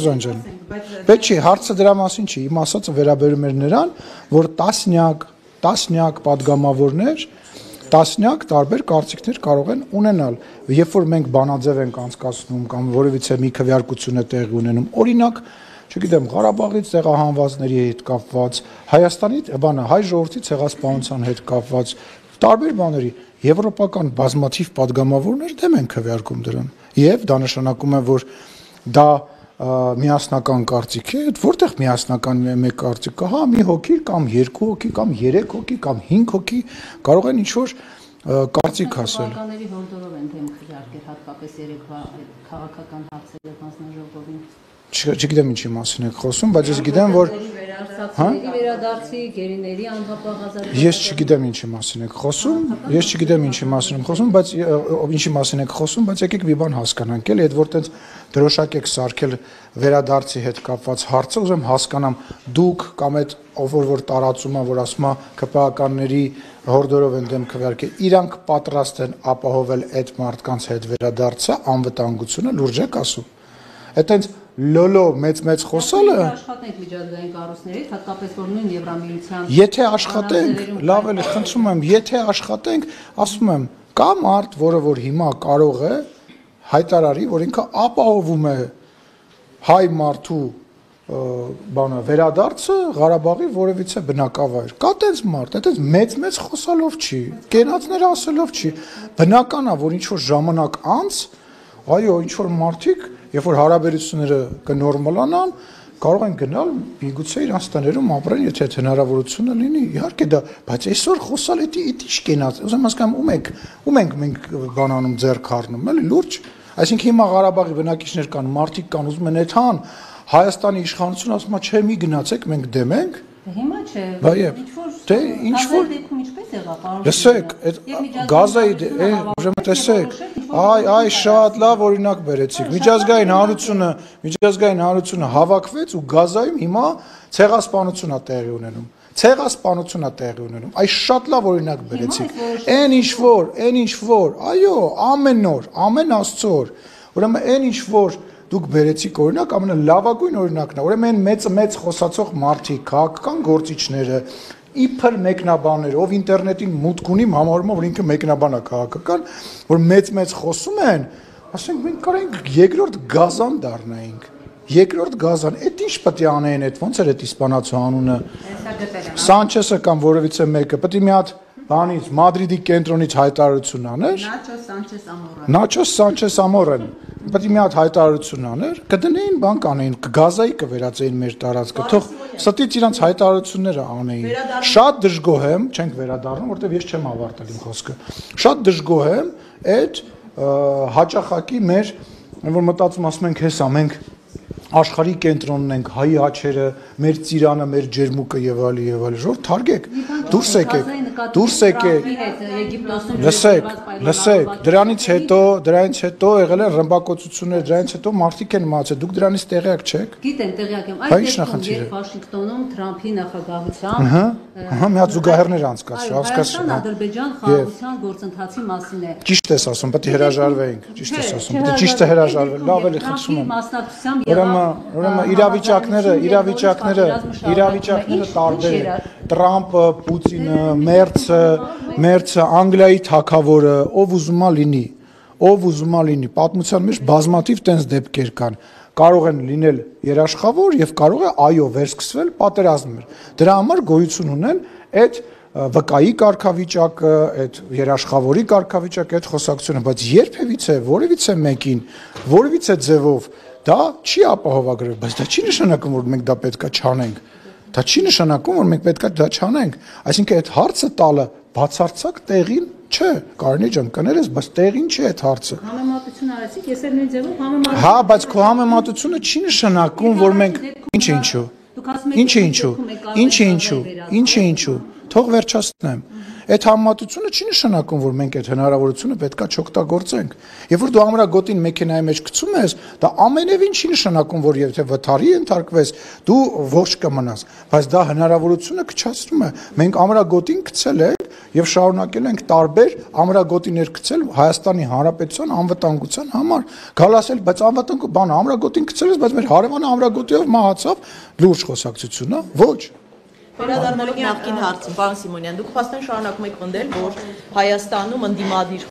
Զանջան։ Բայց չի, հարցը դրա մասին չի, իմ ասածը վերաբերում էր նրան, որ տասնյակ падգամավորներ, տասնյակ տարբեր կարծիքներ կարող են ունենալ։ Երբ որ մենք բանաձև ենք անցկացնում կամ որևիցե մի քվեարկություն է տեղի ունենում, օրինակ, չգիտեմ, Ղարաբաղից տեղահանվածների հետ կապված, Հայաստանի հայ ժողովրդի ցեղասպանության հետ կապված, տարբեր բաների, եվրոպական բազմաթիվ падգամավորներ դեմ են քվեարկում դրան։ Եվ դա նշանակում է, որ դա միասնական կարծիք է, որտեղ միասնական մեկ կարծիք կա, հա, մի հոգի կամ երկու հոգի կամ 3 հոգի կամ 5 հոգի կարող են ինչ-որ կարծիք ասել։ Բանկաների հորդորով են դեմ քվեարկել հատկապես երեկվա քաղաքական հարցերը հանձնաժողովին։ Չգիտեմ ինչի մասին եք խոսում, բայց ես գիտեմ, որ վերադարձի, գերիների անհապաղ ազատագրումը։ Ես չգիտեմ ինչի մասին եք խոսում, բայց ինչի մասին եք խոսում, բայց եկեք մի բան հասկանանք, էլի, այդ որ տենց դրոշակ եք սարքել վերադարձի հետ կապված հարցը, ուզում հասկանամ, դուք կամ այդ ով որ տարածում է, որ ասում է ԿՊԱ-ականների հորդորով են դեմ քվեարկել, իրանք պատրաստ են ապահովել այդ մարդկանց հետ վերադարձը, անվտանգությունը, լուրջ եք ասում։ Այդտենց լոլո մեծ խոսալը աշխատենք միջազգային կառույցներից, հատկապես որ նույն Եվրամիության Եթե աշխատենք, լավ էլի, խնդրում եմ, եթե աշխատենք, ասում եմ, կա մարդ, որը որ հիմա կարող է հայտարարի, որ ինքը ապահովում է հայ մարդու վերադարձը Ղարաբաղի որևիցե բնակավայր։ Կա տենց մարդ, այդպես մեծ խոսալով չի, կենացներ ասելով չի։ Բնական է, որ ինչ-որ ժամանակ անց, այո, ինչ-որ մարդիկ, երբ որ հարաբերությունները կնորմալանան, կարող են գնալ միգուցե իրանց տներում ապրեն, եթե այդ հնարավորությունը լինի, իհարկե դա, բայց այսօր խոսալ էդի ինչ կենաց, ուզում հասկանամ ում ենք մենք բանանում ձեռք առնում, էլի լուրջ, այսինքն հիմա Ղարաբաղի բնակիչներ կան, մարդիկ կան, ուզում են այդքան Հայաստանի իշխանությունը ասում է, չէ, մի գնացեք, մենք դեմ ենք։ Հիմա չէ, ինչ-որ ինչպես եղավ, պարոն։ Լսեք, այդ Գազայի, ուրեմն տեսեք, այ շատ լավ օրինակ բերեցիք։ Միջազգային հանրությունը հավաքվեց ու Գազայում հիմա ցեղասպանություն է տեղի ունենում։ Այս շատ լավ օրինակ բերեցիք։ Այն ինչ որ, այո, ամեն օր, ամեն աստծո օր։ Ուրեմն այն ինչ որ դուք բերեցիք օրինակ, ամենալավագույն օրինակն է։ Ուրեմն այն մեծ խոսացող մարդիկ, քաղաքական գործիչները, իբր մեկնաբաններ, ով ինտերնետին մուտք ունի, համարում որ ինքը մեկնաբան է քաղաքական, որ մեծ խոսում են, ասենք մենք կարող ենք երկրորդ Գազան դառնայինք։ Երկրորդ Գազան, այդ ինչ պետք է անեն, այդ ոնց էր այդ իսպանացու անունը։ Սանչեսը կամ որևիցե մեկը, պետք է մի հատ բանից Մադրիդի կենտրոնից հայտարարություն աներ։ Նաչո Սանչես Ամորեն։ Պետք է մի հատ հայտարարություն աներ, կդնեին բան կանեին, Գազայի կվերածեին մեր տարածքը, թող ստից իրանց հայտարարությունները անեին։ Շատ դժգոհ եմ, չենք վերադառնում, որտեղ ես չեմ ավարտել իմ խոսքը։ Շատ դժգոհ եմ այդ հաճախակի մեր, որ մտածում ասում ենք, հեսա մենք աշխարհի կենտրոնն ենք, հայի աչերը, մեր ծիրանը, մեր ջերմուկը եւ այլն, ժողովուրդ թարգեք, դուրս եկեք, լսեք, դրանից հետո եղել են ռմբակոծություններ, դրանից հետո մարդիկ են մահացել, դուք դրանից տեղյակ չեք։ Գիտեն, տեղյակ եմ, այս դեպքում Վաշինգտոնում Թրամփի նախագահությամբ մի հատ զուգահեռներ անցկացրի, Հայաստան Ադրբեջան խաղաղության գործընթացի մասին է։ Ճիշտ ես ասում, պետք է հրաժարվեինք, ճիշտ ես ասում, պետք է ճիշտը հրաժարվել, լավ էլի խնդրում եմ։ Ուրեմն իրավիճակները տարբեր են։ Տրամպը, Պուտինը, Մերցը, Անգլիայի թագավորը, ով ուզում է լինի, պատմության մեջ բազմաթիվ տենց դեպքեր կան։ Կարող են լինել երաշխավոր եւ կարող է այո վերսկսվել պատերազմներ։ Դրա համար գոյություն ունեն այդ վկայի կարգավիճակը, այդ երաշխավորի կարգավիճակը, այդ խոսակցությունը, բայց երբևիցե որևիցե մեկին, որևիցե ձևով դա չի ապահովագրել, բայց դա չի նշանակում, որ մենք դա պետքա չանենք։ Դա չի նշանակում, որ մենք պետքա դա չանենք։ Այսինքն այդ հարցը տալը բացարձակ տեղին չէ, Կարինե ջան, կներես, բայց տեղին չէ այդ հարցը։ Համեմատություն արեցիք, ես էլ նույն ձևով համեմատում։ Հա, բայց քո համեմատությունը չի նշանակում, որ մենք ինչու։ Թող վերջացնեմ։ Այդ համեմատությունը չի նշանակում, որ մենք այդ հնարավորությունը պետքա չօգտագործենք։ Երբ որ դու ամրագոտին մեքենայի մեջ գցում ես, դա ամենևին չի նշանակում, որ եթե վթարի ենթարկվես, դու ողջ կմնաս, բայց դա հնարավորությունը քչացնում է։ Մենք ամրագոտին գցել ենք եւ շարունակել ենք տարբեր ամրագոտիներ գցել Հայաստանի Հանրապետության անվտանգության համար։ Գալ ասել, բայց անվտանգ բան ամրագոտին գցել ես, բայց մեր հարևանը ամրագոտիով մահացավ, լուրջ խոսակցություն է։ Ոչ։ Վերադառնալով նախկին հարցին, պարոն Սիմոնյան, դուք փաստորեն շարունակում եք պնդել, որ Հայաստանում ընդդիմադիր